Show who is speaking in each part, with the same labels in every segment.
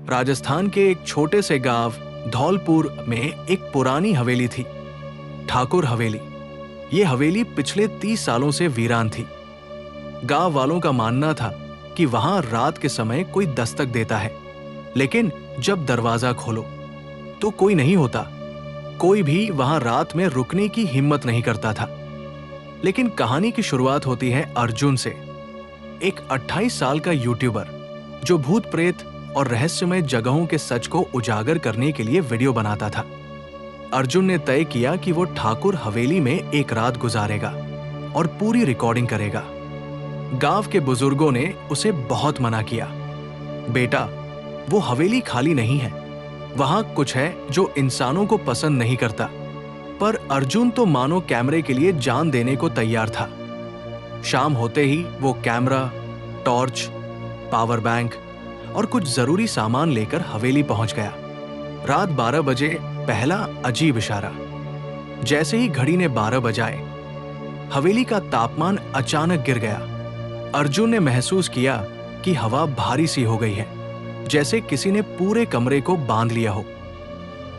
Speaker 1: राजस्थान के एक छोटे से गांव धौलपुर में एक पुरानी हवेली थी, ठाकुर हवेली। ये हवेली पिछले 30 सालों से वीरान थी। गांव वालों का मानना था कि वहां रात के समय कोई दस्तक देता है, लेकिन जब दरवाजा खोलो तो कोई नहीं होता। कोई भी वहां रात में रुकने की हिम्मत नहीं करता था। लेकिन कहानी की शुरुआत होती है अर्जुन से, एक 28 साल का यूट्यूबर जो भूत प्रेत और रहस्यमय जगहों के सच को उजागर करने के लिए वीडियो बनाता था। अर्जुन ने तय किया कि वो ठाकुर हवेली में एक रात गुजारेगा और पूरी रिकॉर्डिंग करेगा। गांव के बुजुर्गों ने उसे बहुत मना किया, बेटा वो हवेली खाली नहीं है, वहां कुछ है जो इंसानों को पसंद नहीं करता। पर अर्जुन तो मानो कैमरे के लिए जान देने को तैयार था। शाम होते ही वो कैमरा, टॉर्च, पावर बैंक और कुछ जरूरी सामान लेकर हवेली पहुंच गया। रात 12 बजे पहला अजीब इशारा। जैसे ही घड़ी ने 12 बजाए, हवेली का तापमान अचानक गिर गया। अर्जुन ने महसूस किया कि हवा भारी सी हो गई है, जैसे किसी ने पूरे कमरे को बांध लिया हो।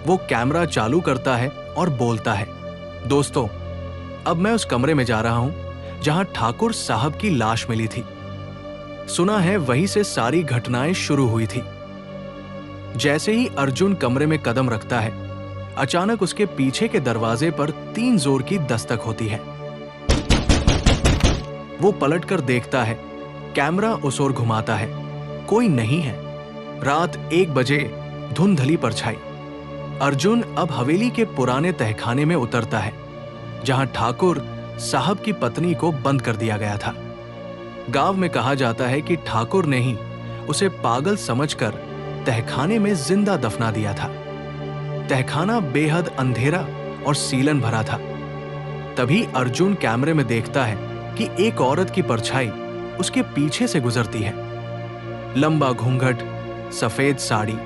Speaker 1: वो कैमरा चालू करता है और बोलता है, दोस्तों अब मैं उस कमरे में जा रहा हूं जहां ठाकुर साहब की लाश मिली थी। सुना है वहीं से सारी घटनाएं शुरू हुई थी। जैसे ही अर्जुन कमरे में कदम रखता है, अचानक उसके पीछे के दरवाजे पर 3 जोर की दस्तक होती है। वो पलटकर देखता है, कैमरा उस ओर घुमाता है, कोई नहीं है। रात 1 बजे, धुंधली परछाई। अर्जुन अब हवेली के पुराने तहखाने में उतरता है, जहां ठाकुर साहब की पत्नी को बंद कर दिया गया था। गांव में कहा जाता है कि ठाकुर ने ही उसे पागल समझकर तहखाने में जिंदा दफना दिया था। तहखाना बेहद अंधेरा और सीलन भरा था। तभी अर्जुन कैमरे में देखता है कि एक औरत की परछाई उसके पीछे से गुजरती है। लंबा घूंघट, सफेद साड़ी,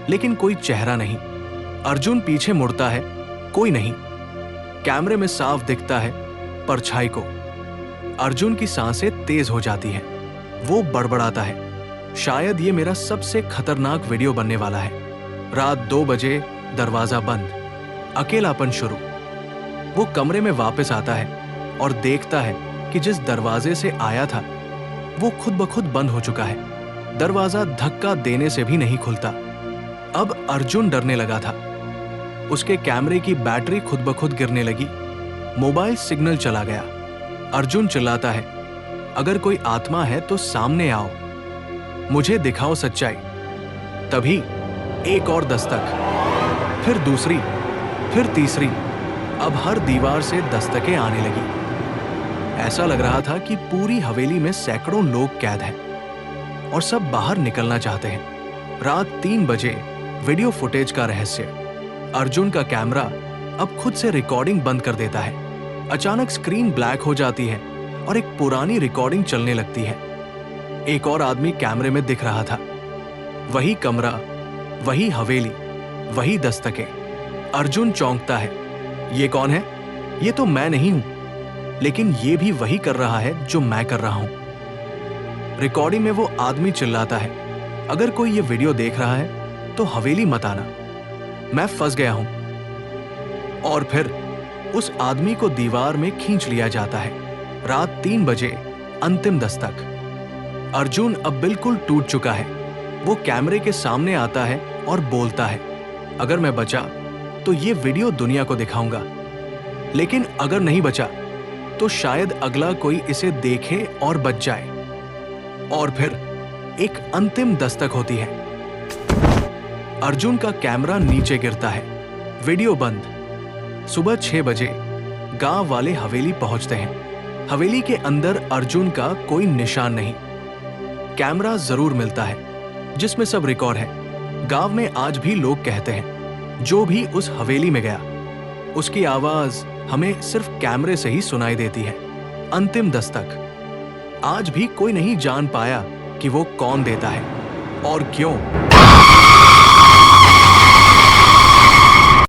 Speaker 1: लेकिन कोई चेहरा नहीं। अर्जुन पीछे मुड़ता है, कोई नहीं। कैमरे में साफ दिखता है परछाई को। अर्जुन की सांसें तेज हो जाती हैं। वो बड़बड़ाता है, शायद ये मेरा सबसे खतरनाक वीडियो बनने वाला है। रात 2 बजे, दरवाजा बंद, अकेलापन शुरू। वो कमरे में वापस आता है और देखता है कि जिस दरवाजे से आया था वो खुद ब खुद बंद हो चुका है। दरवाजा धक्का देने से भी नहीं खुलता। अब अर्जुन डरने लगा था। उसके कैमरे की बैटरी खुद ब खुद गिरने लगी। मोबाइल सिग्नल चला गया। अर्जुन चिल्लाता है, अगर कोई आत्मा है तो सामने आओ, मुझे दिखाओ सच्चाई। तभी एक और दस्तक, फिर दूसरी, फिर तीसरी। अब हर दीवार से दस्तकें आने लगी। ऐसा लग रहा था कि पूरी हवेली में सैकड़ों लोग कैद हैं और सब बाहर निकलना चाहते हैं। रात 3 बजे, वीडियो फुटेज का रहस्य। अर्जुन का कैमरा अब खुद से रिकॉर्डिंग बंद कर देता है। अचानक स्क्रीन ब्लैक हो जाती है और एक पुरानी रिकॉर्डिंग चलने लगती है। एक और आदमी कैमरे में दिख रहा था। वही कमरा, वही हवेली, वही दस्तकें। अर्जुन चौंकता है, ये कौन है? ये तो मैं नहीं हूं, लेकिन ये भी वही कर रहा है जो मैं कर रहा हूं। रिकॉर्डिंग में वो आदमी चिल्लाता है, अगर कोई ये वीडियो देख रहा है तो हवेली मत आना, मैं फंस गया हूं। और फिर उस आदमी को दीवार में खींच लिया जाता है। रात 3 बजे, अंतिम दस्तक। अर्जुन अब बिल्कुल टूट चुका है। वो कैमरे के सामने आता है और बोलता है, अगर मैं बचा तो ये वीडियो दुनिया को दिखाऊंगा, लेकिन अगर नहीं बचा तो शायद अगला कोई इसे देखे और बच जाए। और फिर एक अंतिम दस्तक होती है। अर्जुन का कैमरा नीचे गिरता है, वीडियो बंद। सुबह 6 बजे गांव वाले हवेली पहुंचते हैं। हवेली के अंदर अर्जुन का कोई निशान नहीं। कैमरा जरूर मिलता है जिसमें सब रिकॉर्ड है। गांव में आज भी लोग कहते हैं, जो भी उस हवेली में गया उसकी आवाज हमें सिर्फ कैमरे से ही सुनाई देती है। अंतिम दस्तक। आज भी कोई नहीं जान पाया कि वो कौन देता है और क्यों।